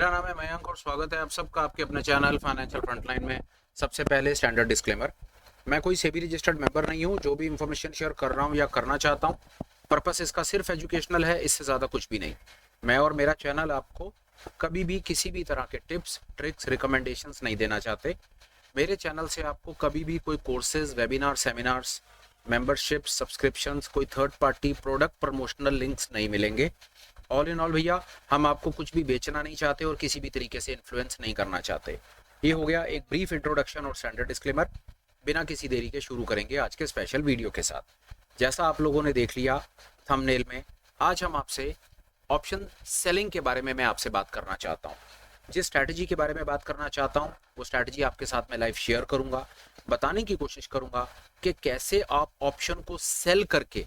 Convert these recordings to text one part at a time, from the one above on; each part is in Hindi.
मेरा नाम है मयंक और स्वागत है आप सबका आपके अपने चैनल फाइनेंशियल फ्रंटलाइन में। सबसे पहले स्टैंडर्ड डिस्क्लेमर, मैं कोई सेबी रजिस्टर्ड मेंबर नहीं हूं। जो भी इंफॉर्मेशन शेयर कर रहा हूं या करना चाहता हूं, पर्पस इसका सिर्फ एजुकेशनल है, इससे ज़्यादा कुछ भी नहीं। मैं और मेरा चैनल आपको कभी भी किसी भी तरह के टिप्स ट्रिक्स रिकमेंडेशंस नहीं देना चाहते। मेरे चैनल से आपको कभी भी कोई courses webinar seminars membership subscriptions कोई third party product promotional links नहीं मिलेंगे। ऑल इन ऑल भैया, हम आपको कुछ भी बेचना नहीं चाहते और किसी भी तरीके से इन्फ्लुएंस नहीं करना चाहते। ये हो गया एक ब्रीफ इंट्रोडक्शन और स्टैंडर्ड डिस्क्लेमर। बिना किसी देरी के शुरू करेंगे आज के स्पेशल वीडियो के साथ। जैसा आप लोगों ने देख लिया थंबनेल में, आज हम आपसे ऑप्शन सेलिंग के बारे में मैं आपसे बात करना चाहता हूँ। जिस स्ट्रैटेजी के बारे में बात करना चाहता हूँ वो स्ट्रैटेजी आपके साथ में लाइव शेयर करूंगा। बताने की कोशिश करूंगा कि कैसे आप ऑप्शन को सेल करके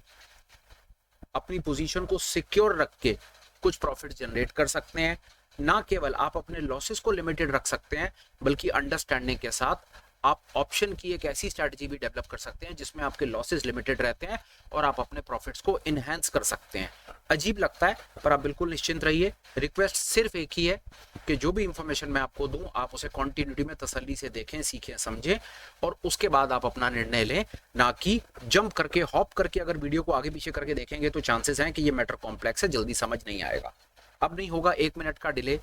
अपनी पोजीशन को सिक्योर रख के कुछ प्रॉफिट जनरेट कर सकते हैं। ना केवल आप अपने लॉसेस को लिमिटेड रख सकते हैं, बल्कि अंडरस्टैंडिंग के साथ आप ऑप्शन की एक ऐसी स्ट्रैटेजी भी डेवलप कर सकते हैं जिसमें आपके लॉसेस लिमिटेड रहते हैं और आप अपने प्रॉफिट्स को इनहेंस कर सकते हैं। अजीब लगता है पर आप बिल्कुल निश्चिंत रहिए। रिक्वेस्ट सिर्फ एक ही है कि जो भी इंफॉर्मेशन मैं आपको दूं आप उसे कॉन्टिन्यूटी में तसल्ली से देखें, सीखें, समझें और उसके बाद आप अपना निर्णय लें। ना कि जंप करके हॉप करके अगर वीडियो को आगे पीछे करके देखेंगे तो चांसेस हैं कि ये मैटर कॉम्प्लेक्स है, जल्दी समझ नहीं आएगा। अब नहीं होगा 1 मिनट का डिले,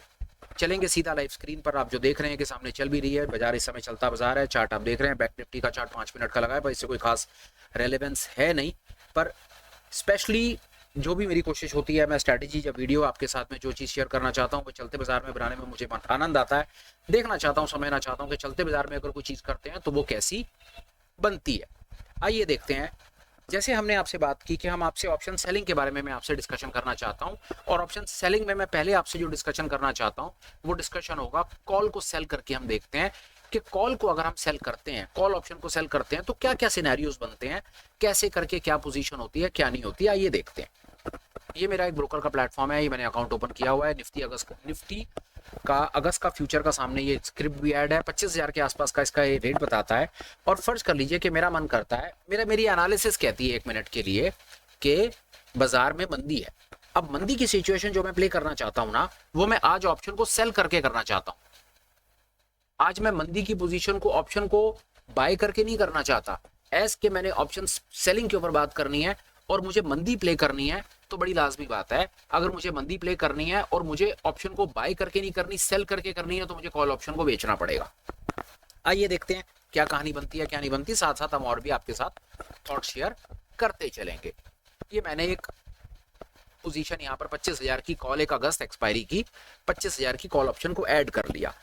चलेंगे सीधा लाइव स्क्रीन पर। आप जो देख रहे हैं कि सामने चल भी रही है बाजार, इस समय चलता बाजार है। चार्ट आप देख रहे हैं, बैंक निफ्टी का चार्ट 5 मिनट का लगा है, पर इससे कोई खास रेलेवेंस है नहीं। पर स्पेशली जो भी मेरी कोशिश होती है, मैं स्ट्रैटेजी या वीडियो आपके साथ में जो चीज़ शेयर करना चाहता हूँ वो चलते बाजार में बनाने में मुझे आनंद आता है। देखना चाहता हूँ, समझना चाहता हूँ कि चलते बाजार में अगर कोई चीज़ करते हैं तो वो कैसी बनती है। आइए देखते हैं। जैसे हमने आपसे बात की कि हम आपसे ऑप्शन सेलिंग के बारे में मैं आपसे डिस्कशन करना चाहता हूं, और ऑप्शन सेलिंग में मैं पहले आपसे जो डिस्कशन करना चाहता हूं वो डिस्कशन होगा कॉल को सेल करके। हम देखते हैं कि कॉल को अगर हम सेल करते हैं, कॉल ऑप्शन को सेल करते हैं तो क्या क्या सिनेरियोज बनते हैं, कैसे करके क्या पोजीशन होती है, क्या नहीं होती है। आइए देखते हैं। ये मेरा एक ब्रोकर का प्लेटफॉर्म है, ये मैंने अकाउंट ओपन किया हुआ है। निफ्टी का अगस्त का फ्यूचर का सामने ये स्क्रिप्ट भी ऐड है। 25,000 के आसपास का इसका ये रेट बताता है। और फर्ज कर लीजिए कि मेरा मन करता है, मेरी एनालिसिस कहती है 1 मिनट के लिए कि बाजार में मंदी है। अब मंदी की सिचुएशन जो मैं प्ले करना चाहता हूं ना, वो मैं आज ऑप्शन को सेल करके करना चाहता हूं। आज मैं मंदी की पोजीशन को ऑप्शन को बाय करके नहीं करना चाहता। एज के मैंने ऑप्शन सेलिंग के ऊपर बात करनी है और मुझे मंदी प्ले करनी है, तो बड़ी लाजमी बात है, अगर मुझे मंदी प्ले करनी है और मुझे ऑप्शन को बाय करके नहीं करनी, सेल करके करनी है, तो मुझे कॉल ऑप्शन को बेचना पड़ेगा। आइए देखते हैं क्या कहानी बनती है, क्या नहीं बनती। साथ साथ हम और भी आपके साथ थॉट शेयर करते चलेंगे। ये मैंने एक पोजीशन यहाँ पर 25,000 की कॉल, एक अगस्त एक्सपायरी की 25,000 की कॉल ऑप्शन को ऐड कर लिया।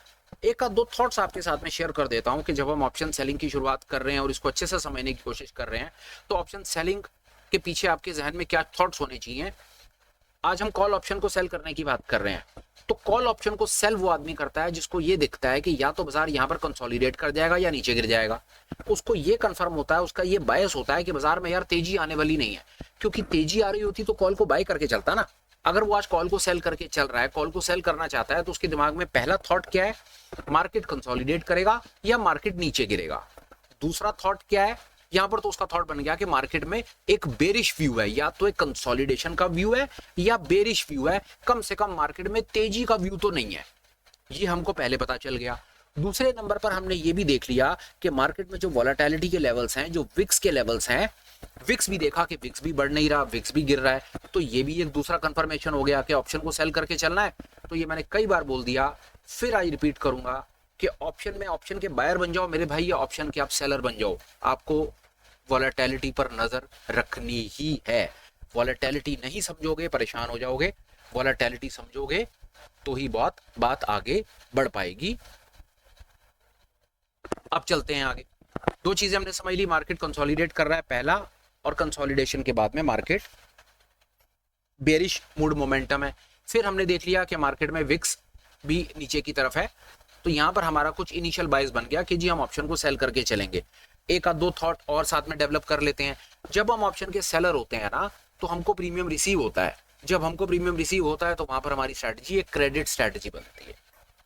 एक आध दो थॉट्स आपके साथ में शेयर कर देता हूं कि जब हम ऑप्शन सेलिंग की शुरुआत कर रहे हैं और इसको अच्छे से समझने की कोशिश कर रहे हैं, तो ऑप्शन सेलिंग के पीछे आपके जहन में क्या थॉट्स होने चाहिए। आज हम कॉल ऑप्शन को सेल करने की बात कर रहे हैं, तो कॉल ऑप्शन को सेल वो आदमी करता है जिसको ये दिखता है कि या तो बाजार यहां पर कंसोलिडेट कर जाएगा या नीचे गिर जाएगा। उसको ये कंफर्म होता है, उसका ये बायस होता है कि बाजार में यार तेजी आने वाली नहीं है, क्योंकि तेजी आ रही होती तो कॉल को बाय करके चलता ना। अगर वो आज कॉल को सेल करके चल रहा है, कॉल को सेल करना चाहता है, तो उसके दिमाग में पहला थॉट क्या है, मार्केट कंसोलिडेट करेगा या मार्केट नीचे गिरेगा। दूसरा थॉट क्या है, यहां पर तो उसका थॉट बन गया कि मार्केट में एक बेरिश व्यू है, या तो एक कंसोलिडेशन का व्यू है या बेरिश व्यू है, कम से कम मार्केट में तेजी का व्यू तो नहीं है। ये हमको पहले पता चल गया। दूसरे नंबर पर हमने ये भी देख लिया कि मार्केट में जो वॉलेटिलिटी के लेवल्स हैं, जो विक्स के लेवल्स हैं, विक्स भी देखा कि विक्स भी बढ़ नहीं रहा, विक्स भी गिर रहा है। तो ये भी एक दूसरा कंफर्मेशन हो गया कि ऑप्शन को सेल करके चलना है। तो ये मैंने कई बार बोल दिया, फिर आज रिपीट करूंगा कि ऑप्शन में ऑप्शन के बायर बन जाओ मेरे भाई, या ऑप्शन के आप सेलर बन जाओ, आपको वॉलेटिलिटी पर नजर रखनी ही है। वॉलेटिलिटी नहीं समझोगे परेशान हो जाओगे, वॉलेटिलिटी समझोगे तो ही बात आगे बढ़ पाएगी। अब चलते हैं आगे। दो चीजें हमने समझ ली, मार्केट कंसोलिडेट कर रहा है पहला, और कंसोलिडेशन के बाद में मार्केट बेरिश मूड मोमेंटम है। फिर हमने देख लिया कि मार्केट में विक्स भी नीचे की तरफ है। तो यहां पर हमारा कुछ इनिशियल बाइस बन गया कि जी हम ऑप्शन को सेल करके चलेंगे। एक आध दो थॉट और साथ में डेवलप कर लेते हैं। जब हम ऑप्शन के सेलर होते हैं ना, तो हमको प्रीमियम रिसीव होता है। जब हमको प्रीमियम रिसीव होता है तो वहां पर हमारी स्ट्रैटेजी एक क्रेडिट स्ट्रैटेजी बनती है।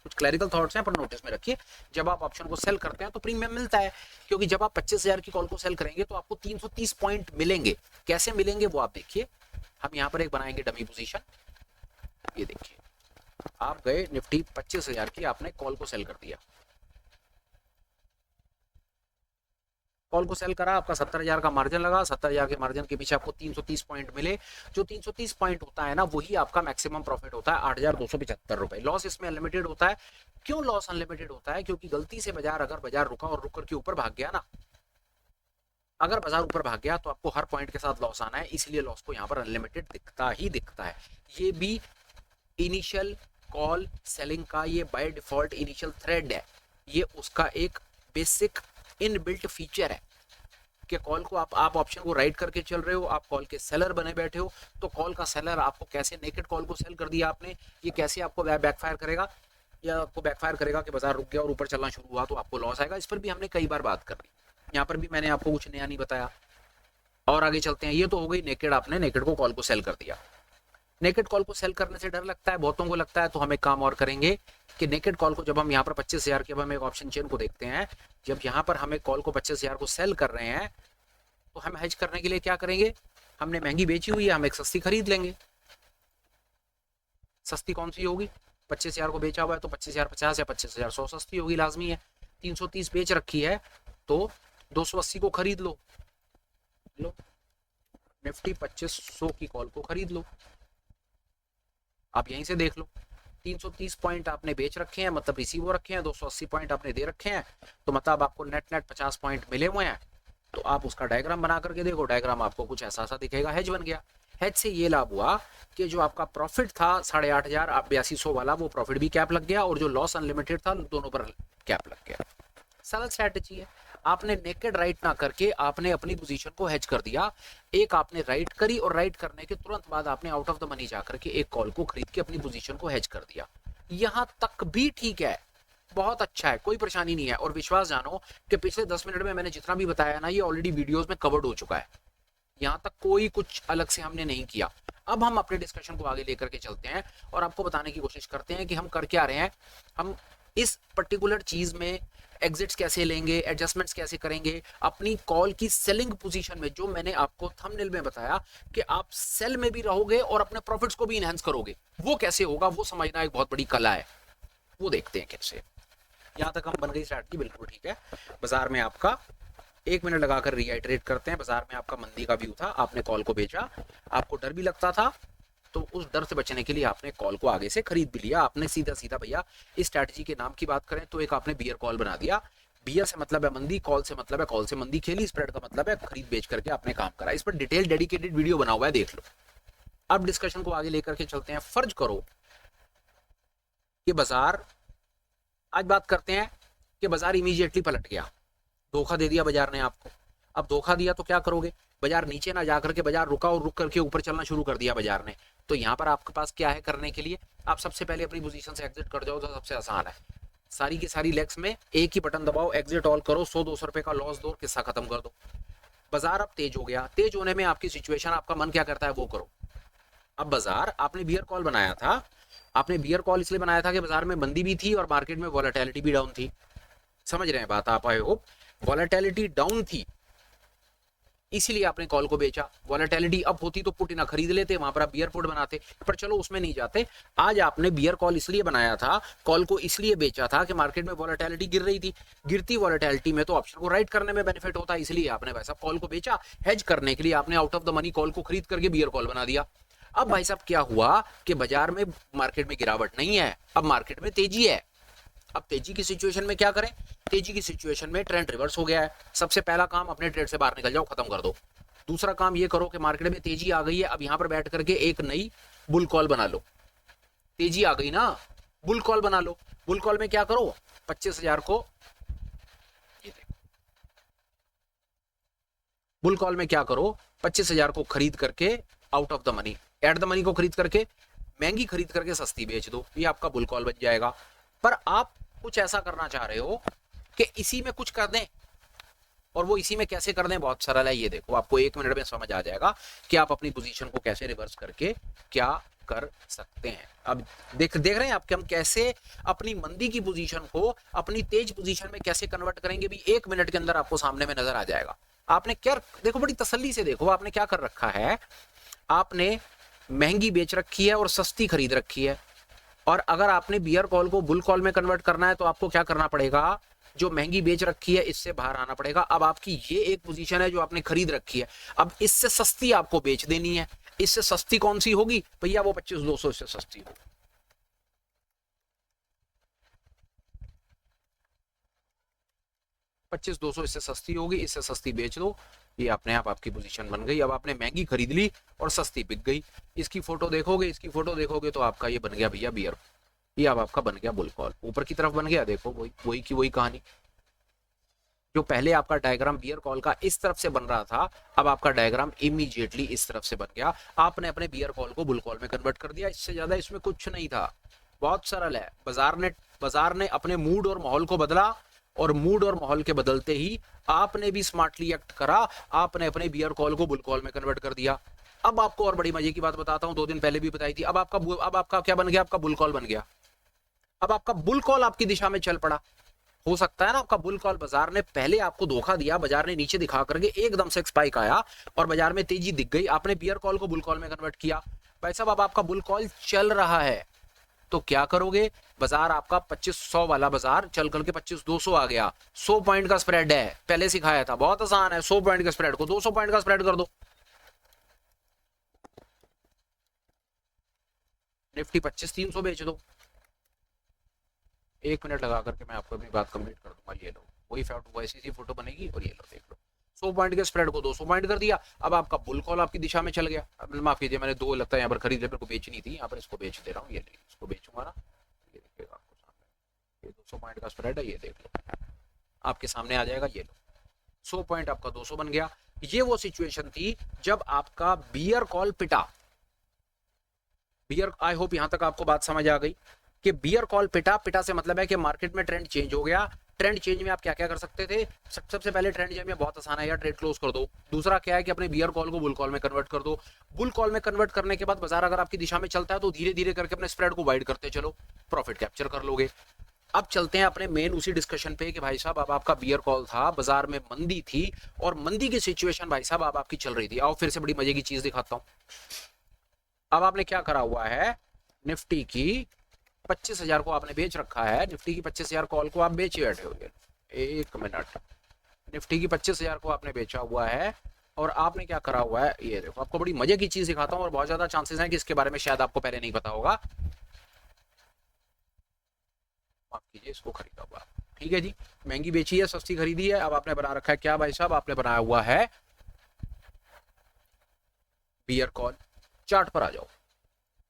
कुछ क्लैरिकल थॉट्स हैं पर नोटिस में रखिए। जब आप ऑप्शन को सेल करते हैं तो प्रीमियम मिलता है, क्योंकि जब आप 25,000 की कॉल को सेल करेंगे तो आपको 330 पॉइंट मिलेंगे। कैसे मिलेंगे वो आप देखिए। हम यहाँ पर एक बनाएंगे डमी पोजीशन, ये देखिए आप गए निफ्टी 25,000 की, आपने कॉल को सेल कर दिया। कॉल को सेल करा, आपका 70,000 का मार्जिन लगा, 70,000 के मार्जिन के पीछे आपको 330 पॉइंट मिले। जो 330 पॉइंट होता है ना, वही आपका मैक्सिमम प्रॉफिट होता है, 8,275 रुपए। लॉस इसमें अनलिमिटेड होता है। क्यों लॉस अनलिमिटेड होता है? क्योंकि गलती से अगर बाजार रुका और रुक करके ऊपर भाग गया ना, अगर बाजार ऊपर भाग गया तो आपको हर पॉइंट के साथ लॉस आना है, इसलिए लॉस को यहाँ पर अनलिमिटेड दिखता ही दिखता है। ये भी इनिशियल कॉल सेलिंग का ये बाय डिफॉल्ट इनिशियल थ्रेड है, ये उसका एक बेसिक इनबिल्ट फीचर है कि कॉल को आप ऑप्शन को राइट करके चल रहे हो, आप कॉल के सेलर बने बैठे हो, तो कॉल का सेलर आपको कैसे नेकेड कॉल को सेल कर दिया आपने, ये कैसे आपको बैकफायर करेगा, या आपको बैकफायर करेगा कि बाजार रुक गया और ऊपर चलना शुरू हुआ तो आपको लॉस आएगा। इस पर भी हमने कई बार बात कर ली, यहाँ पर भी मैंने आपको कुछ नया नहीं बताया। और आगे चलते हैं। ये तो हो गई नेकेड, आपने नेकेड को कॉल को सेल कर दिया। नेकेड कॉल को सेल करने से डर लगता है बहुतों को, लगता है, तो हम एक काम और करेंगे कि नेकेड कॉल को जब हम यहाँ पर 25,000 के, अब हम एक ऑप्शन चेन को देखते हैं, जब यहाँ पर हम एक कॉल को 25,000 को सेल कर रहे हैं तो हम हेज करने के लिए क्या करेंगे, हमने महंगी बेची हुई है, हम एक सस्ती खरीद लेंगे। सस्ती कौन सी होगी? 25,000 को बेचा हुआ है तो 25,050 या 25,100 सस्ती होगी, लाजमी है। 330 बेच रखी है तो 280 को खरीद लो। लो निफ्टी 2500 की कॉल को खरीद लो, आप यहीं से देख लो। 330 पॉइंट आपने बेच रखे हैं, मतलब रिसीव हो रखे हैं, 280 पॉइंट आपने दे रखे हैं, तो मतलब आपको नेट 50 पॉइंट मिले हुए हैं। तो आप उसका डायग्राम बना करके देखो, डायग्राम आपको कुछ ऐसा सा दिखेगा, हेज बन गया। हेज से ये लाभ हुआ कि जो आपका प्रॉफिट था 8,500 8200 वाला, वो प्रॉफिट भी कैप लग गया, और जो लॉस अनलिमिटेड था दोनों पर कैप लग गया। सरल स्ट्रैटेजी है। आपने नेकेड राइट ना करके आपने अपनी पोजीशन को हेज कर दिया। एक आपने राइट करी और राइट करने के तुरंत बाद आपने आउट ऑफ द मनी जाकर के एक कॉल को खरीद के अपनी पोजीशन को हेज कर दिया। यहां तक भी ठीक है, बहुत अच्छा है, कोई परेशानी नहीं है। और विश्वास जानो कि पिछले 10 मिनट में मैंने जितना भी बताया ना, ये ऑलरेडी वीडियोस में कवर्ड हो चुका है। यहाँ तक कोई कुछ अलग से हमने नहीं किया। अब हम अपने डिस्कशन को आगे लेकर के चलते हैं और आपको बताने की कोशिश करते हैं कि हम कर क्या रहे हैं। हम इस पर्टिकुलर चीज में एग्जिट्स कैसे लेंगे, एडजस्टमेंट्स कैसे करेंगे, अपनी कॉल की सेलिंग पोजीशन में, जो मैंने आपको थंबनेल में बताया कि आप सेल में भी रहोगे और अपने प्रॉफिट्स को भी इनहेंस करोगे, वो कैसे होगा, वो समझना एक बहुत बड़ी कला है। वो देखते हैं कैसे। यहाँ तक हम बन गई स्ट्रैटेजी, बिल्कुल ठीक है। बाजार में आपका 1 मिनट लगाकर रीआइटरेट करते हैं। बाजार में आपका मंदी का व्यू था, आपने कॉल को बेचा, आपको डर भी लगता था, तो उस डर से बचने के लिए आपने कॉल को आगे से खरीद भी लिया। आपने सीधा सीधा भैया इस स्ट्रैटेजी के नाम की बात करें तो एक आपने बियर कॉल बना दिया। बियर से मतलब है मंदी, कॉल से मतलब है कॉल से मंदी खेली, स्प्रेड का मतलब है खरीद बेच करके आपने काम करा। इस पर डिटेल डेडिकेटेड वीडियो बना हुआ है, देख लो। अब डिस्कशन को आगे लेकर के चलते हैं। फर्ज करो कि बाजार, आज बात करते हैं कि बाजार इमीडिएटली पलट गया, धोखा दे दिया बाजार ने आपको। अब धोखा दिया तो क्या करोगे? बाजार नीचे ना जाकर के बाजार रुका और रुक करके ऊपर चलना शुरू कर दिया बाजार ने, तो यहाँ पर आपके पास क्या है करने के लिए? आप सबसे पहले अपनी पोजीशन से एग्जिट कर जाओ, तो सबसे आसान है। सारी की सारी लेग्स में एक ही बटन दबाओ, एग्जिट ऑल करो, 100-200 रुपए का लॉस दो, किस्सा खत्म कर दो। बाजार अब तेज हो गया, तेज होने में आपकी सिचुएशन, आपका मन क्या करता है वो करो। अब बाजार, आपने बियर कॉल बनाया था, आपने बियर कॉल इसलिए बनाया था कि बाजार में मंदी भी थी और मार्केट में वॉलेटिलिटी भी डाउन थी। समझ रहे हैं बात आप? आई होप वॉलेटिलिटी डाउन थी, इसीलिए आपने कॉल को बेचा। वॉलेटिलिटी अप होती तो पुट ना खरीद लेते, वहां पर आप बियर पुट बनाते, पर चलो उसमें नहीं जाते। आज आपने बियर कॉल इसलिए बनाया था, कॉल को इसलिए बेचा था कि मार्केट में वॉलेटिलिटी गिर रही थी। गिरती वॉलेटिलिटी में तो ऑप्शन को राइट करने में बेनिफिट होता है, इसलिए आपने वैसा कॉल को बेचा। हेज करने के लिए आपने out of the money call को खरीद करके बियर कॉल बना दिया। अब भाई साहब क्या हुआ कि बाजार में, मार्केट में गिरावट नहीं है, अब मार्केट में तेजी है। अब तेजी की सिचुएशन में क्या करें? तेजी की सिचुएशन में ट्रेंड रिवर्स हो गया है। सबसे पहला काम, अपने ट्रेड से बाहर निकल जाओ, खत्म कर दो। दूसरा काम ये करो कि मार्केट में तेजी आ गई है, अब यहां पर बैठ करके एक नई बुल कॉल बना लो। तेजी आ गई ना, बुल कॉल बना लो। बुल कॉल में क्या करो? 25,000 को, बुल कॉल में क्या करो? 25,000 को खरीद करके out of the money, at the money को खरीद करके महंगी खरीद करके सस्ती बेच दो, ये आपका बुल कॉल बन जाएगा। पर आप कुछ ऐसा करना चाह रहे हो कि इसी में कुछ कर दें, और वो इसी में कैसे कर दें? बहुत सरल है, ये देखो, आपको 1 मिनट में समझ आ जाएगा कि आप अपनी पोजीशन को कैसे रिवर्स करके क्या कर सकते हैं। अब देख रहे हैं आप कि हम कैसे अपनी मंदी की पोजीशन को अपनी तेज पोजीशन में कैसे कन्वर्ट करेंगे, भी 1 मिनट के अंदर आपको सामने में नजर आ जाएगा। आपने क्या देखो, बड़ी तसल्ली से देखो, आपने क्या कर रखा है, आपने महंगी बेच रखी है और सस्ती खरीद रखी है। और अगर आपने बियर कॉल को बुल कॉल में कन्वर्ट करना है तो आपको क्या करना पड़ेगा, जो महंगी बेच रखी है इससे बाहर आना पड़ेगा। अब आपकी ये एक पोजीशन है जो आपने खरीद रखी है, अब इससे सस्ती आपको बेच देनी है। इससे सस्ती कौन सी होगी भैया, वो 25,200 इससे सस्ती होगी। पच्चीस दो सौ इससे सस्ती होगी, इससे सस्ती बेच दो, ये अपने आप आपकी पोजीशन बन गई। अब आपने महंगी खरीद ली और सस्ती बिक गई। इसकी फोटो देखोगे, इसकी फोटो देखोगे तो आपका ये बन गया भैया बियर, ये अब आपका बन गया बुल कॉल, ऊपर की तरफ बन गया। देखो वही वही की वही कहानी, जो पहले आपका डायग्राम बियर कॉल का इस तरफ से बन रहा था, अब आपका डायग्राम इमीडिएटली इस तरफ से बन गया। आपने अपने बियर कॉल को बुल कॉल में कन्वर्ट कर दिया, इससे ज्यादा इसमें कुछ नहीं था। बहुत सरल है। बाजार ने अपने मूड और माहौल को बदला, और मूड और माहौल के बदलते ही आपने भी स्मार्टली एक्ट करा, आपने अपने बियर कॉल को बुल कॉल में कन्वर्ट कर दिया। अब आपको और बड़ी मजे की बात बताता हूं, 2 दिन पहले भी बताई थी। अब आपका क्या बन गया, आपका बुल कॉल बन गया। अब आपका बुल कॉल आपकी दिशा में चल पड़ा। हो सकता है ना आपका बुल कॉल, बाजार ने पहले आपको धोखा दिया, बाजार ने नीचे दिखा करके एकदम से स्पाइक आया और बाजार में तेजी दिख गई, आपने बियर कॉल को बुल कॉल में कन्वर्ट किया। भाई साहब अब आपका बुल कॉल चल रहा है तो क्या करोगे, बाजार आपका 2500 वाला बाजार चल करके 25,200 आ गया। 100 पॉइंट का स्प्रेड है, पहले सिखाया था, बहुत आसान है। 100 पॉइंट के स्प्रेड को 200 पॉइंट का स्प्रेड कर दो। निफ्टी 25,300 बेच दो। 1 मिनट लगा करके मैं आपको अपनी बात कंप्लीट कर दूंगा। ये लो, वही वैसी सी फोटो बनेगी और ये लो देख लो। 100 पॉइंट के स्प्रेड को 200 पॉइंट कर दिया। अब आपका बुल कॉल आपकी दिशा में चल गया। माफ कीजिए, मैंने 2 लगता है यहाँ पर खरीद ले, मेरे को बेचनी थी, यहाँ पर इसको बेच दे रहा हूँ। ये इसको बेचूंगा ना, ये दिखेगा आपको सामने, ये 200 पॉइंट का स्प्रेड है, ये देख लो आपके सामने आ जाएगा। ये लो 100 पॉइंट आपका 200 बन गया। ये वो सिचुएशन थी जब आपका बियर कॉल पिटा। बियर, आई होप यहां तक आपको बात समझ आ गई कि बियर कॉल पिटा से मतलब है कि मार्केट में ट्रेंड चेंज हो गया। ट्रेंड चेंज में आप क्या क्या कर सकते थे, सबसे पहले ट्रेंड चेंज में बहुत आसान है यार, ट्रेड क्लोज कर दो। दूसरा क्या है कि अपने बियर कॉल को बुल कॉल में कन्वर्ट कर दो। बुल कॉल में कन्वर्ट करने के बाद बाजार अगर आपकी दिशा में चलता है तो धीरे धीरे करके अपने स्प्रेड को वाइड करते चलो, प्रॉफिट कैप्चर कर लोगे। अब चलते हैं अपने मेन उसी डिस्कशन पे कि भाई साहब अब आपका बियर कॉल था, बाजार में मंदी थी और मंदी की सिचुएशन भाई साहब अब आपकी चल रही थी। आओ फिर से बड़ी मजे की चीज दिखाता हूं। अब आपने क्या करा हुआ है, निफ्टी की 25,000 को आपने बेच रखा है। निफ्टी की 25,000 कॉल को आप बेचे बैठे हो। 1 मिनट, निफ्टी की 25,000 को आपने बेचा हुआ है और आपने क्या करा हुआ है, ये देखो आपको बड़ी मजे की चीज दिखाता हूं और बहुत ज्यादा चांसेस हैं कि इसके बारे में शायद आपको पहले नहीं पता होगा। माफ कीजिए, इसको खरीदा हुआ, ठीक है जी, महंगी बेची है, सस्ती खरीदी है। अब आपने बना रखा है क्या भाई साहब, आपने बनाया हुआ है बियर कॉल। चार्ट पर आ जाओ।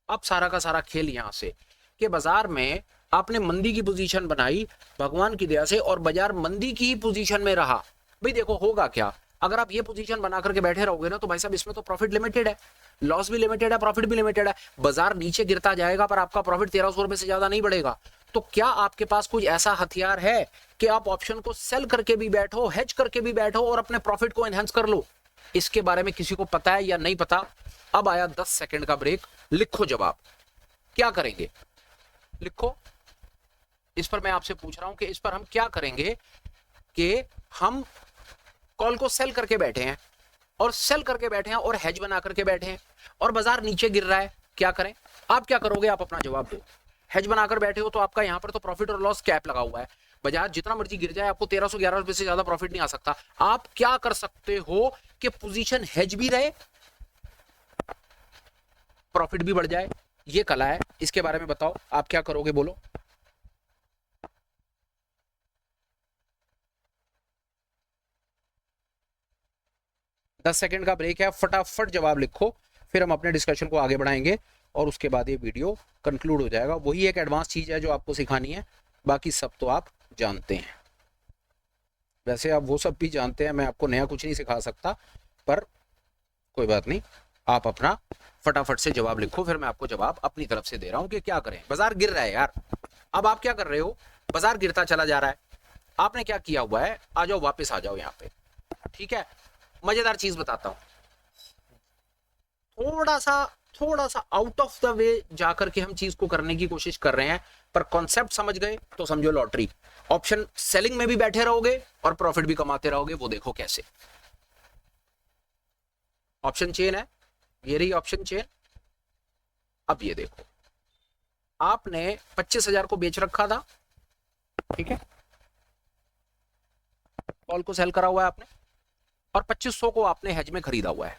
अब सारा का सारा खेल यहां से कि बाजार में आपने मंदी की पोजीशन बनाई भगवान की दया से और बाजार मंदी की ही पोजीशन में रहा। भाई देखो होगा क्या, अगर आप ये पोजीशन बना करके बैठे रहोगे ना तो भाई साहब इसमें तो प्रॉफिट लिमिटेड है, लॉस भी लिमिटेड है, प्रॉफिट भी लिमिटेड है। बाजार नीचे गिरता जाएगा पर आपका प्रॉफिट 1,300 रुपए से ज्यादा नहीं बढ़ेगा। तो क्या आपके पास कुछ ऐसा हथियार है कि आप ऑप्शन को सेल करके भी बैठो, हेज करके भी बैठो और अपने प्रॉफिट को एनहांस कर लो? इसके बारे में किसी को पता है या नहीं पता? अब आया 10 सेकंड का ब्रेक, लिखो जवाब, क्या करेंगे लिखो। इस पर मैं आपसे पूछ रहा हूं कि इस पर हम क्या करेंगे कि हम कॉल को सेल करके बैठे हैं और सेल करके बैठे हैं और हेज बना करके बैठे हैं और बाजार नीचे गिर रहा है, क्या करें? आप क्या करोगे, आप अपना जवाब दो। हेज बनाकर बैठे हो तो आपका यहां पर तो प्रॉफिट और लॉस कैप लगा हुआ है, बाजार जितना मर्जी गिर जाए आपको 1,311 रुपए से ज्यादा प्रॉफिट नहीं आ सकता। आप क्या कर सकते हो कि पोजीशन हेज भी रहे, प्रॉफिट भी बढ़ जाए। ये कला है, इसके बारे में बताओ आप क्या करोगे, बोलो। दस सेकंड का ब्रेक है, फटाफट जवाब लिखो, फिर हम अपने डिस्कशन को आगे बढ़ाएंगे और उसके बाद ये वीडियो कंक्लूड हो जाएगा। वही एक एडवांस चीज है जो आपको सिखानी है, बाकी सब तो आप जानते हैं। वैसे आप वो सब भी जानते हैं, मैं आपको नया कुछ नहीं सिखा सकता, पर कोई बात नहीं, आप अपना फटाफट से जवाब लिखो, फिर मैं आपको जवाब अपनी तरफ से दे रहा हूं कि क्या करें। बाजार गिर रहा है यार, अब आप क्या कर रहे हो, बाजार गिरता चला जा रहा है, आपने क्या किया हुआ है, आ जाओ वापस आ जाओ यहाँ पे, ठीक है। मजेदार चीज बताता हूं, थोड़ा सा आउट ऑफ द वे जाकर के हम चीज को करने की कोशिश कर रहे हैं, पर कॉन्सेप्ट समझ गए तो समझो लॉटरी। ऑप्शन सेलिंग में भी बैठे रहोगे और प्रॉफिट भी कमाते रहोगे, वो देखो कैसे। ऑप्शन चेन है, ये रही ऑप्शन चेन। अब ये देखो, आपने 25,000 को बेच रखा था, ठीक है, कॉल को सेल करा हुआ है आपने, और 2500 को आपने हेज में खरीदा हुआ है।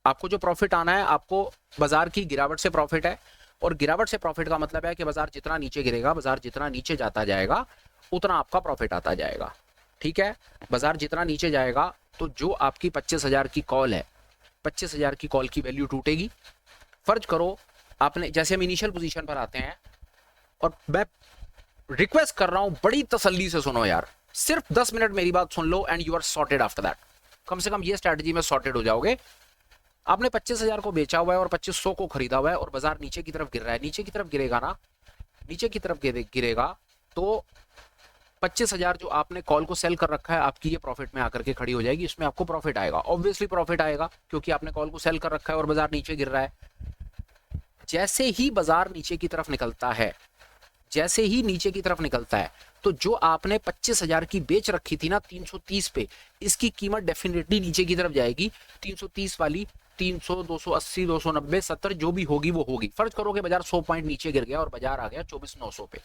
आपको जो प्रॉफिट आना है, आपको बाजार की गिरावट से प्रॉफिट है, और गिरावट से प्रॉफिट का मतलब है कि बाजार जितना नीचे गिरेगा, बाजार जितना नीचे जाता जाएगा उतना आपका प्रॉफिट आता जाएगा, ठीक है। बाजार जितना नीचे जाएगा तो जो आपकी 25,000 की कॉल है, 25,000 की कॉल की वैल्यू टूटेगी। फर्ज करो आपने, जैसे हम इनिशियल पोजीशन पर आते हैं, और मैं रिक्वेस्ट कर रहा हूं बड़ी तसल्ली से सुनो यार, सिर्फ 10 मिनट मेरी बात सुन लो and you are sorted after that. कम से कम ये स्ट्रैटेजी में सॉर्टेड हो जाओगे। आपने 25,000 को बेचा हुआ है और 2500 को खरीदा हुआ है, और बाजार नीचे की तरफ गिर रहा है, नीचे की तरफ गिरेगा ना, नीचे की तरफ गिरेगा तो 25,000 जो आपने कॉल को सेल कर रखा है, आपकी ये प्रॉफिट में आकर के खड़ी हो जाएगी, इसमें आपको प्रॉफिट आएगा, ऑब्वियसली प्रॉफिट आएगा, क्योंकि आपने कॉल को सेल कर रखा है और बाजार नीचे गिर रहा है। जैसे ही बाजार नीचे की तरफ निकलता है, जैसे ही नीचे की तरफ निकलता है, तो जो आपने 25,000 की बेच रखी थी ना 330 पे, इसकी कीमत डेफिनेटली नीचे की तरफ जाएगी। 330 वाली 300, 280, 290, 70 जो भी होगी वो होगी। फर्ज करो कि बाजार 100 पॉइंट नीचे गिर गया और बाजार आ गया 24,900 पे,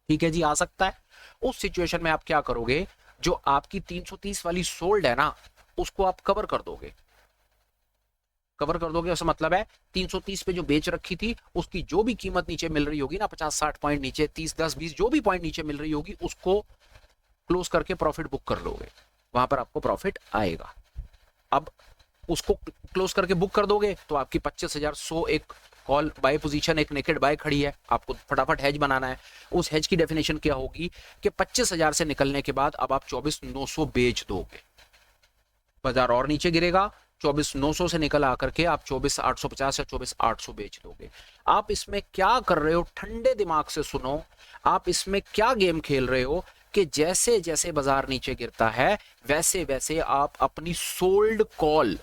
ठीक है जी, आ सकता है। उस सिचुएशन में आप क्या करोगे, जो आपकी 330 वाली सोल्ड है ना, उसको आप कवर कर दोगे। कवर कर दोगे उसका मतलब है 330 पे जो बेच रखी थी, उसकी जो भी कीमत नीचे मिल रही होगी ना, 50-60 पॉइंट नीचे, 30, 10, 20 जो भी पॉइंट नीचे मिल रही होगी, उसको क्लोज करके प्रॉफिट बुक कर लोगे, वहां पर आपको प्रॉफिट आएगा। अब उसको क्लोज करके बुक कर दोगे तो आपकी 25,100 एक कॉल बाय पोजीशन, एक नेकेड बाय खड़ी है, आपको फटाफट हेज बनाना है। उस हेज की डेफिनेशन क्या होगी कि 25,000 से निकलने के बाद अब आप 24,900 बेच दोगे, बाजार और नीचे गिरेगा, 24,900 से निकल आकर के आप 24,850 या 24,800 बेच दोगे। आप इसमें क्या कर रहे हो, ठंडे दिमाग से सुनो, आप इसमें क्या गेम खेल रहे हो कि जैसे जैसे बाजार नीचे गिरता है, वैसे वैसे आप अपनी सोल्ड कॉल,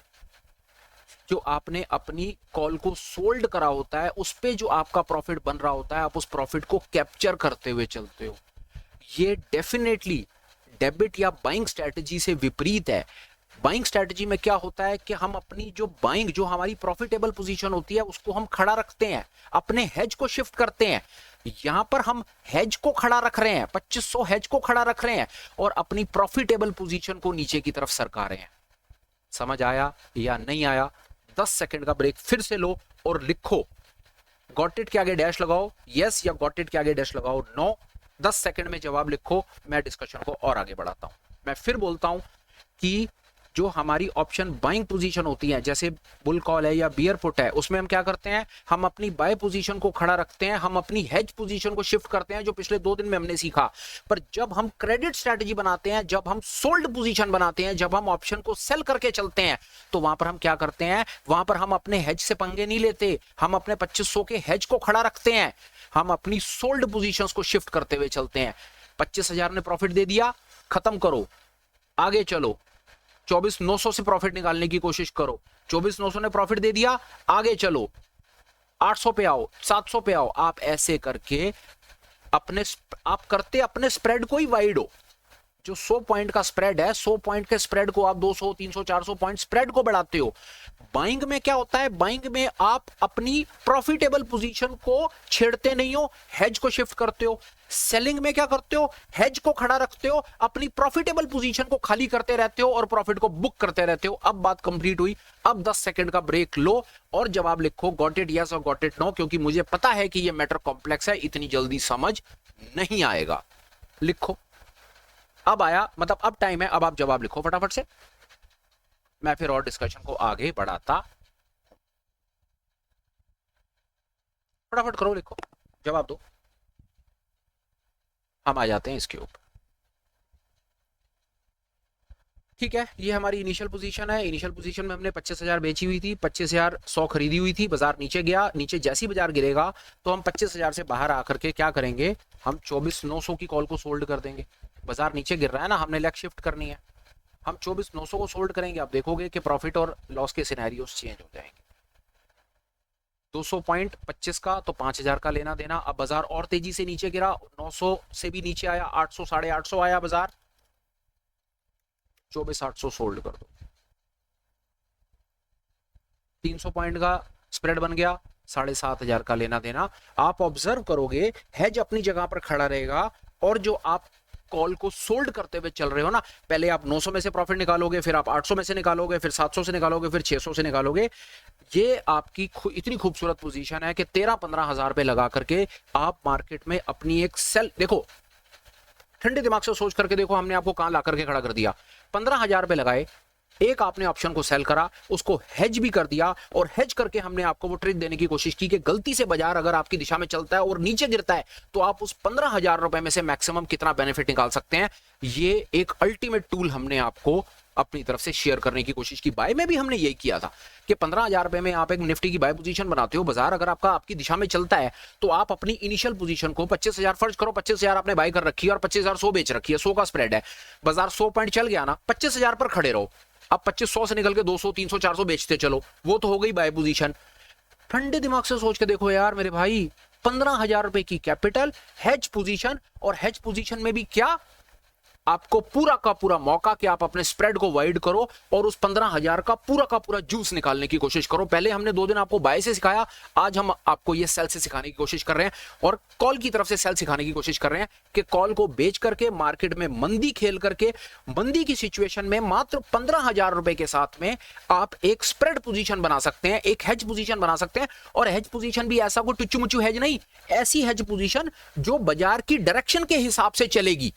जो आपने अपनी कॉल को सोल्ड करा होता है, उस पे जो आपका प्रॉफिट बन रहा होता है, आप उस प्रॉफिट को कैप्चर करते हुए चलते हो। ये डेफिनेटली डेबिट या बाइंग स्ट्रेटजी से विपरीत है। बाइंग स्ट्रेटजी में क्या होता है कि हम अपनी जो बाइंग, जो हमारी प्रॉफिटेबल पोजीशन होती है, उसको हम खड़ा रखते हैं, अपने हेज को शिफ्ट करते हैं। यहां पर हम हेज को खड़ा रख रहे हैं, 2500 हेज को खड़ा रख रहे हैं, और अपनी प्रॉफिटेबल पोजीशन को नीचे की तरफ सरका रहे हैं। समझ आया या नहीं आया? 10 सेकंड का ब्रेक फिर से लो और लिखो, गॉट इट के आगे डैश लगाओ यस, या गॉट इट के आगे डैश लगाओ नो। 10 सेकंड में जवाब लिखो, मैं डिस्कशन को और आगे बढ़ाता हूं। मैं फिर बोलता हूं कि जो हमारी ऑप्शन बाइंग पोजीशन होती है, जैसे बुल कॉल है या बियर पुट है, उसमें हम क्या करते हैं, हम अपनी बाय पोजीशन को खड़ा रखते हैं, हम अपनी हेज पोजीशन को शिफ्ट करते हैं, जो पिछले 2 दिन में हमने सीखा। पर जब हम क्रेडिट स्ट्रेटजी बनाते हैं, जब हम सोल्ड पोजीशन बनाते हैं, जब हम ऑप्शन को सेल करके चलते हैं, तो वहां पर हम क्या करते हैं, वहां पर हम अपने हेज से पंगे नहीं लेते, हम अपने 2500 के हेज को खड़ा रखते हैं, हम अपनी सोल्ड पोजीशंस को शिफ्ट करते हुए चलते हैं। 25,000 ने प्रॉफिट दे दिया, खत्म करो, आगे चलो। 24,900 से प्रॉफिट निकालने की कोशिश करो, 24,900 ने प्रॉफिट दे दिया, आगे चलो, 800 पे आओ, 700 पे आओ। आप ऐसे करके आप करते अपने स्प्रेड को ही वाइड हो। जो 100 पॉइंट का स्प्रेड है, 100 पॉइंट के स्प्रेड को आप 200, 300, 400 पॉइंट स्प्रेड को बढ़ाते हो। बाइंग में क्या होता है, बाइंग में आप अपनी प्रॉफिटेबल पोजीशन को छेड़ते नहीं हो, हेज को शिफ्ट करते हो। सेलिंग में क्या करते हो, हेज को खड़ा रखते हो, अपनी प्रॉफिटेबल पोजीशन को खाली करते रहते हो और प्रॉफिट को बुक करते रहते हो। अब बात कंप्लीट हुई। अब 10 सेकंड का ब्रेक लो और जवाब लिखो, गॉट इट यस और गॉट इट नो, क्योंकि मुझे पता है कि यह मैटर कॉम्प्लेक्स है, इतनी जल्दी समझ नहीं आएगा। लिखो, अब आया, मतलब अब टाइम है, अब आप जवाब लिखो फटाफट से, मैं फिर और डिस्कशन को आगे बढ़ाता। फटाफट करो, लिखो, जवाब दो, हम आ जाते हैं इसके ऊपर। ठीक है, ये हमारी इनिशियल पोजीशन है। इनिशियल पोजीशन में हमने 25,000 बेची हुई थी, 25,100 खरीदी हुई थी। बाजार नीचे गया, नीचे जैसी बाजार गिरेगा तो हम 25,000 से बाहर आकर के क्या करेंगे, हम 24,900 की कॉल को सोल्ड कर देंगे। बाजार नीचे गिर रहा है ना, हमने लेग शिफ्ट करनी है, हम 24,900 को सोल्ड करेंगे। आप देखोगे कि प्रॉफिट और लॉस के सिनेरियोस चेंज हो जाएंगे। 200 पॉइंट 25 का तो 5,000 का लेना देना। अब बाजार और तेजी से नीचे गिरा, 900 से भी नीचे आया, 800, 850 आया बाजार, 24,800 सोल्ड कर दो। 300 पॉइंट का स्प्रेड बन गया, 7,500 का लेना देना। आप ऑब्जर्व करोगे हेज अपनी जगह पर खड़ा रहेगा, और जो आप कॉल को सोल्ड करते हुए चल रहे हो ना, पहले आप 900 में से प्रॉफिट निकालोगे, फिर आप 800 में से निकालोगे, फिर 700 से निकालोगे, फिर 600 से निकालोगे। ये आपकी इतनी खूबसूरत पोजीशन है कि 13-15 हजार रुपए लगा करके आप मार्केट में अपनी एक सेल, देखो ठंडे दिमाग से सोच करके देखो, हमने आपको कहां ला करके खड़ा कर दिया। 15,000 रुपए लगाए, एक आपने ऑप्शन को सेल करा, उसको हेज भी कर दिया, और हेज करके हमने आपको वो ट्रिक देने की कोशिश की कि गलती से बाजार अगर आपकी दिशा में चलता है और नीचे गिरता है तो आप उस 15,000 रुपए में से मैक्सिमम कितना बेनिफिट निकाल सकते हैं। ये एक अल्टीमेट टूल हमने आपको अपनी तरफ से शेयर करने की कोशिश की। बाय में भी हमने यही किया था कि 15,000 रुपए में आप एक निफ्टी की बाय पोजीशन बनाते हो, बाजार अगर आपका आपकी दिशा में चलता है तो आप अपनी इनिशियल पोजीशन को 25,000 फर्ज करो, 25,000 आपने बाय कर रखी है और 25,100 बेच रखी है, 100 का स्प्रेड है, बाजार 100 पॉइंट चल गया ना, 25,000 पर खड़े रहो। अब 2500 से निकल के 200, 300, 400 बेचते चलो, वो तो हो गई बाय पोजीशन। ठंडे दिमाग से सोच के देखो यार मेरे भाई, 15,000 रुपए की कैपिटल, हेज पोजीशन, और हेज पोजीशन में भी क्या आपको पूरा का पूरा मौका कि आप अपने स्प्रेड को वाइड करो और उस 15,000 का पूरा जूस निकालने की कोशिश करो। पहले हमने 2 दिन आपको बाय से सिखाया, आज हम आपको ये सेल से सिखाने की कोशिश कर रहे हैं, और कॉल की तरफ से सेल सिखाने की कोशिश कर रहे हैं कि कॉल को बेच करके मार्केट में मंदी खेल करके, मंदी की सिचुएशन में मात्र 15,000 रुपए के साथ में आप एक स्प्रेड पोजीशन बना सकते हैं, एक हेज पोजीशन बना सकते हैं। और हेज पोजीशन भी ऐसा कोई टुच्चू मुच्चू हेज नहीं, ऐसी हेज पोजीशन जो बाजार की डायरेक्शन के हिसाब से चलेगी।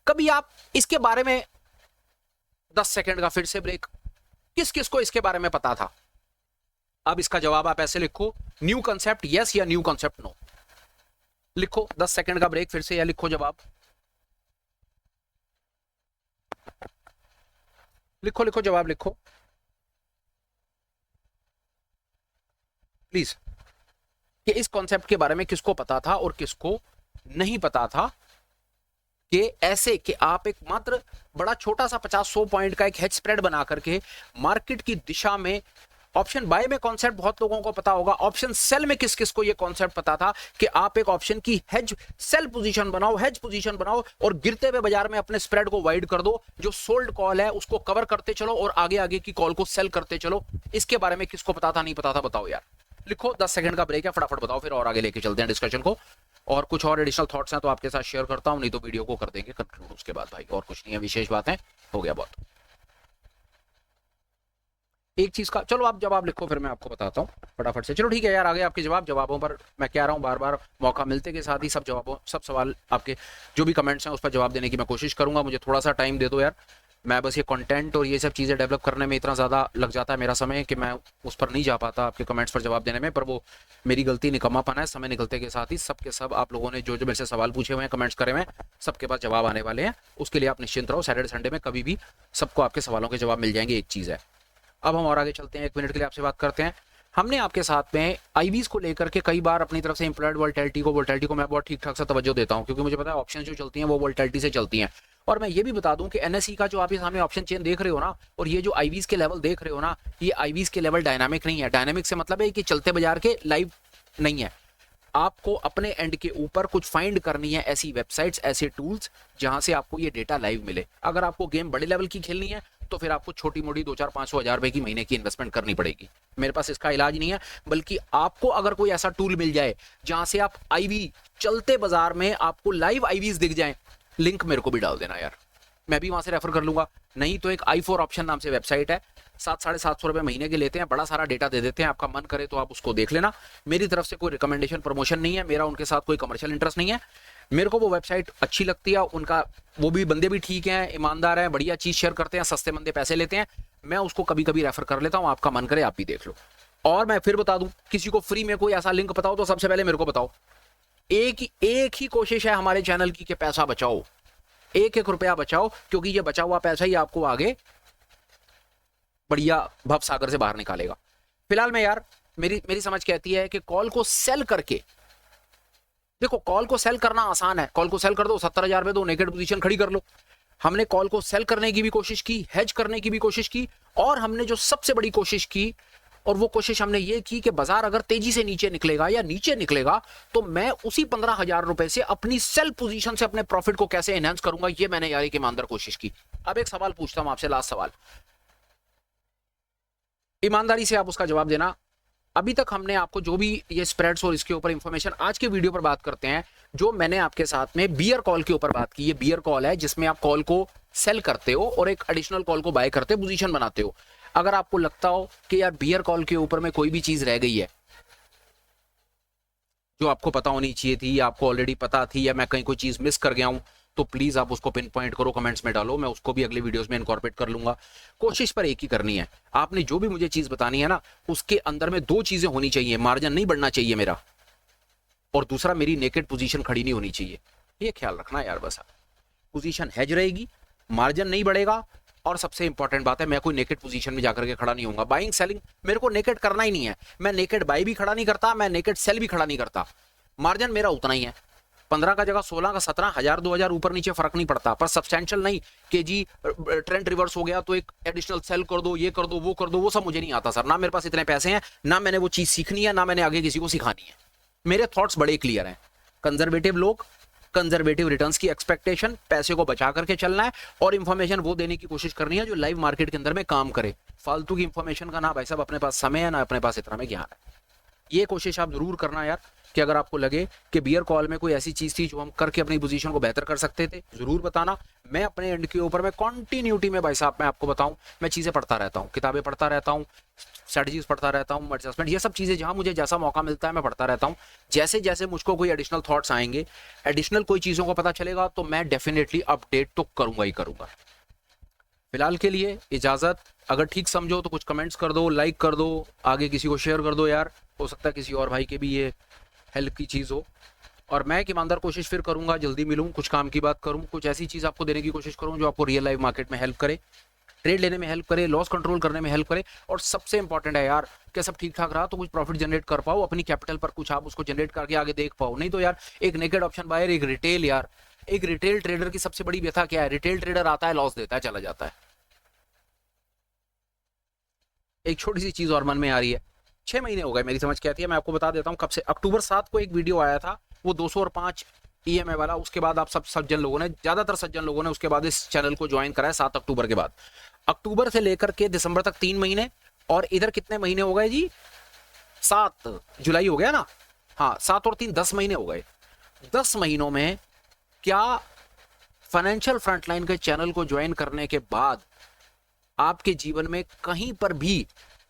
कभी आप इसके बारे में 10 सेकंड का फिर से ब्रेक, किस किस को इसके बारे में पता था? अब इसका जवाब आप ऐसे लिखो, न्यू कंसेप्ट यस या न्यू कंसेप्ट नो। लिखो 10 सेकंड का ब्रेक फिर से, या लिखो जवाब, लिखो लिखो जवाब लिखो प्लीज, कि इस कॉन्सेप्ट के बारे में किसको पता था और किसको नहीं पता था, कि ऐसे कि आप एक मात्र बड़ा छोटा सा 50-100 पॉइंट का एक हेज स्प्रेड बना करके मार्केट की दिशा में, ऑप्शन बाय में कॉन्सेप्ट बहुत लोगों को पता होगा, ऑप्शन सेल में किस किस को ये कॉन्सेप्ट पता था कि आप एक ऑप्शन की हेज सेल पोजीशन बनाओ, हेज पोजीशन बनाओ, और गिरते हुए बाजार में अपने स्प्रेड को वाइड कर दो, जो सोल्ड कॉल है उसको कवर करते चलो और आगे आगे की कॉल को सेल करते चलो। इसके बारे में किसको पता था, नहीं पता था, बताओ यार। लिखो, 10 सेकंड का ब्रेक है, फटाफट बताओ, फिर और आगे लेके चलते हैं डिस्कशन को। और कुछ और एडिशनल थॉट्स हैं तो आपके साथ शेयर करता हूं, नहीं तो वीडियो को कर देंगे कंक्लूड उसके बाद भाई, और कुछ नहीं है, विशेष बात है, हो गया बहुत। एक चीज का चलो आप जवाब लिखो, फिर मैं आपको बताता हूँ फटाफट से। चलो ठीक है यार, आगे आपके जवाबों पर मैं कह रहा हूँ बार बार, मौका मिलते के साथ ही सब सवाल आपके जो भी कमेंट्स हैं उस पर जवाब देने की मैं कोशिश करूंगा। मुझे थोड़ा सा टाइम दे दो यार, मैं बस ये कंटेंट और ये सब चीज़ें डेवलप करने में इतना ज़्यादा लग जाता है मेरा समय कि मैं उस पर नहीं जा पाता आपके कमेंट्स पर जवाब देने में, पर वो मेरी गलती, निकम्मापन है। समय निकलते के साथ ही सबके सब आप लोगों ने जो जो मेरे से सवाल पूछे हुए हैं, कमेंट्स करे हुए हैं, सबके पास जवाब आने वाले हैं। उसके लिए आप निश्चिंत रहो, सैटरडे संडे में कभी भी सबको आपके सवालों के जवाब मिल जाएंगे। एक चीज़ है, अब हम और आगे चलते हैं, 1 मिनट के लिए आपसे बात करते हैं। हमने आपके साथ में आईवीज को लेकर के कई बार अपनी तरफ से इम्प्लॉयड वोल्टिलिटी को मैं बहुत ठीक ठाक सा तवज्जो देता हूं, क्योंकि मुझे पता है ऑप्शन जो चलती हैं वो वोल्टिलिटी से चलती हैं। और मैं ये भी बता दूं कि एनएसई का जो आप ये सामने ऑप्शन चेन देख रहे हो ना, और ये जो आईवीज के लेवल देख रहे हो ना, ये आईवीज के लेवल डायनामिक नहीं है। डायनामिक से मतलब है कि चलते बाजार के लाइव नहीं है। आपको अपने एंड के ऊपर कुछ फाइंड करनी है, ऐसी वेबसाइट्स, ऐसे टूल्स जहां से आपको ये डेटा लाइव मिले। अगर आपको गेम बड़े लेवल की खेलनी है तो फिर आपको छोटी मोटी 2-4-500 हज़ार रुपए की महीने की इन्वेस्टमेंट करनी पड़ेगी। मेरे पास इसका इलाज नहीं है, बल्कि आपको अगर कोई ऐसा टूल मिल जाए जहां से आप आईवी चलते बाजार में आपको लाइव आईवीज दिख जाएं, लिंक मेरे को भी डाल देना यार, मैं भी वहां से रेफर कर लूंगा। नहीं तो एक i4 ऑप्शन नाम से वेबसाइट है, 700-750 रुपए महीने के लेते हैं, बड़ा सारा डेटा दे देते हैं, आपका मन करे तो आप उसको देख लेना। मेरी तरफ से कोई रिकमेंडेशन प्रमोशन नहीं है, मेरा उनके साथ कोई कमर्शियल इंटरेस्ट नहीं है। मेरे को वो वेबसाइट अच्छी लगती है, उनका वो भी बंदे भी ठीक हैं, ईमानदार हैं, बढ़िया चीज शेयर करते हैं, सस्ते मंदे पैसे लेते हैं, मैं उसको कभी कभी रेफर कर लेता हूँ। आपका मन करे आप भी देख लो। और मैं फिर बता दूं, किसी को फ्री में कोई ऐसा लिंक बताओ तो सबसे पहले मेरे को बताओ। एक ही कोशिश है हमारे चैनल की कि पैसा बचाओ, 1-1 रुपया बचाओ, क्योंकि ये बचा हुआ पैसा ही आपको आगे बढ़िया भव सागर से बाहर निकालेगा। फिलहाल में यार मेरी समझ कहती है कि कॉल को सेल करके, देखो कॉल को सेल करना आसान है, कॉल को सेल कर दो, 70,000 रुपए दो, नेकेड पोजीशन खड़ी कर लो। हमने कॉल को सेल करने की भी कोशिश की, हेज करने की भी कोशिश की, और हमने जो सबसे बड़ी कोशिश की, और वो कोशिश हमने ये की कि बाजार अगर तेजी से नीचे निकलेगा या नीचे निकलेगा तो मैं उसी 15,000 रुपए से अपनी सेल पोजीशन से अपने प्रॉफिट को कैसे एनहांस करूंगा, ये मैंने यार एक ईमानदार कोशिश की। अब एक सवाल पूछता हूं आपसे, लास्ट सवाल, ईमानदारी से आप उसका जवाब देना। अभी तक हमने आपको जो भी ये स्प्रेड्स और इसके ऊपर इंफॉर्मेशन आज के वीडियो पर बात करते हैं, जो मैंने आपके साथ में बियर कॉल के ऊपर बात की। ये बियर कॉल है जिसमें आप कॉल को सेल करते हो और एक एडिशनल कॉल को बाय करते हो, पोजीशन बनाते हो। अगर आपको लगता हो कि यार बियर कॉल के ऊपर में कोई भी चीज रह गई है जो आपको पता होनी चाहिए थी, या आपको ऑलरेडी पता थी, या मैं कहीं कोई चीज मिस कर गया हूं, तो प्लीज आप उसको पिन पॉइंट करो, कमेंट्स में डालो, मैं उसको भी अगले वीडियोस में इनकॉर्पोरेट कर लूंगा। कोशिश पर एक ही करनी है, आपने जो भी मुझे चीज बतानी है ना, उसके अंदर में दो चीजें होनी चाहिए। मार्जिन नहीं बढ़ना चाहिए मेरा, और दूसरा मेरी नेकेड पोजीशन खड़ी नहीं होनी चाहिए। ये ख्याल रखना यार, बस पोजीशन हेज रहेगी, मार्जिन नहीं बढ़ेगा, और सबसे इंपॉर्टेंट बात है मैं कोई नेकेड पोजीशन में जाकर के खड़ा नहीं होऊंगा। बाइंग सेलिंग मेरे को नेकेड करना ही नहीं है, मैं नेकेड बाई भी खड़ा नहीं करता, मैं नेकेड सेल भी खड़ा नहीं करता। मार्जिन मेरा उतना ही है, 15 का जगह 16 का 17, 1000 2000 ऊपर नीचे फर्क नहीं पड़ता, पर सब्सटेंशियल नहीं कि जी ट्रेंड रिवर्स हो गया तो एक एडिशनल सेल कर दो, ये कर दो, वो कर दो। वो सब मुझे नहीं आता सर, ना मेरे पास इतने पैसे हैं, ना मैंने वो चीज सीखनी है, ना मैंने आगे किसी को सिखानी है। मेरे थॉट्स बड़े क्लियर हैं। कंजर्वेटिव लोग, कंजर्वेटिव रिटर्न्स की एक्सपेक्टेशन, पैसे को बचा करके चलना है, और इंफॉर्मेशन वो देने की कोशिश करनी है जो लाइव मार्केट के अंदर में काम करे। फालतू की इंफॉर्मेशन का ना भाई साहब अपने पास समय है, ना अपने पास इतना में ज्ञान है। ये कोशिश आप जरूर करना यार, कि अगर आपको लगे कि बियर कॉल में कोई ऐसी चीज थी जो हम करके अपनी पोजीशन को बेहतर कर सकते थे, जरूर बताना। मैं अपने एंड के ऊपर में कंटिन्यूटी में भाई साहब मैं आपको बताऊं, मैं चीजें पढ़ता रहता हूं, किताबें पढ़ता रहता हूं, स्ट्रेटजीज पढ़ता रहता हूं, एडजस्टमेंट, ये सब चीजें जहां मुझे जैसा मौका मिलता है मैं पढ़ता रहता हूं। जैसे जैसे मुझको कोई एडिशनल थॉट्स आएंगे, एडिशनल कोई चीजों को पता चलेगा, तो मैं डेफिनेटली अपडेट तो करूंगा ही करूंगा। फिलहाल के लिए इजाजत। अगर ठीक समझो तो कुछ कमेंट्स कर दो, लाइक कर दो, आगे किसी को शेयर कर दो यार, हो सकता है किसी और भाई के भी ये हेल्प की चीज़ हो। और मैं एक ईमानदार कोशिश फिर करूंगा, जल्दी मिलूं, कुछ काम की बात करूं, कुछ ऐसी चीज़ आपको देने की कोशिश करूं जो आपको रियल लाइफ मार्केट में हेल्प करे, ट्रेड लेने में हेल्प करे, लॉस कंट्रोल करने में हेल्प करे, और सबसे इंपॉर्टेंट है यार कि सब ठीक ठाक रहा तो कुछ प्रॉफिट जनरेट कर पाओ, अपनी कैपिटल पर कुछ आप उसको जनरेट करके आगे देख पाओ। नहीं तो यार एक नेकेड ऑप्शन बायर, एक रिटेल, यार एक रिटेल ट्रेडर की सबसे बड़ी व्यथा क्या है? रिटेल ट्रेडर आता है, लॉस देता है, चला जाता है। एक छोटी सी चीज और मन में आ रही है, 6 महीने हो गए, मेरी समझ क्या आती है मैं आपको बता देता हूँ कब से। अक्टूबर 7 को एक वीडियो आया था, वो 200 और 5 ईएमआई वाला। उसके बाद आप सब सज्जन लोगों ने, ज्यादातर सज्जन लोगों ने उसके बाद इस चैनल को ज्वाइन करा है 7 अक्टूबर के बाद। अक्टूबर से लेकर के दिसंबर तक 3 महीने, और इधर कितने महीने हो गए जी? 7 जुलाई हो गया ना, हाँ 7 और 3 10 महीने हो गए। 10 महीनों में क्या फाइनेंशियल फ्रंटलाइन के चैनल को ज्वाइन करने के बाद आपके जीवन में कहीं पर भी,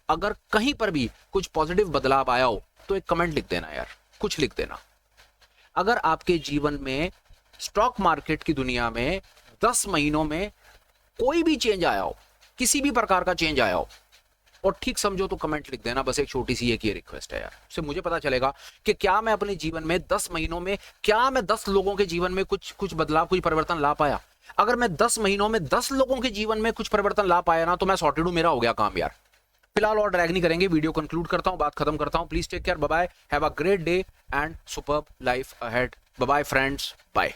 अगर कहीं पर भी कुछ पॉजिटिव बदलाव आया हो तो एक कमेंट लिख देना यार, कुछ लिख देना। अगर आपके जीवन में स्टॉक मार्केट की दुनिया में 10 महीनों में कोई भी चेंज आया हो, किसी भी प्रकार का चेंज आया हो, और ठीक समझो तो कमेंट लिख देना। बस एक छोटी सी एक ये रिक्वेस्ट है यार, उससे मुझे पता चलेगा कि क्या मैं अपने जीवन में 10 महीनों में, क्या मैं 10 लोगों के जीवन में कुछ बदलाव, कुछ परिवर्तन ला पाया। अगर मैं 10 महीनों में 10 लोगों के जीवन में कुछ परिवर्तन ला पाया ना, तो मैं सॉर्टेड हूं, मेरा हो गया काम यार। फिलहाल और ड्रैग नहीं करेंगे, वीडियो कंक्लूड करता हूं, बात खत्म करता हूं। Please take care, bye bye, have a great day and superb life ahead. Bye bye friends, bye.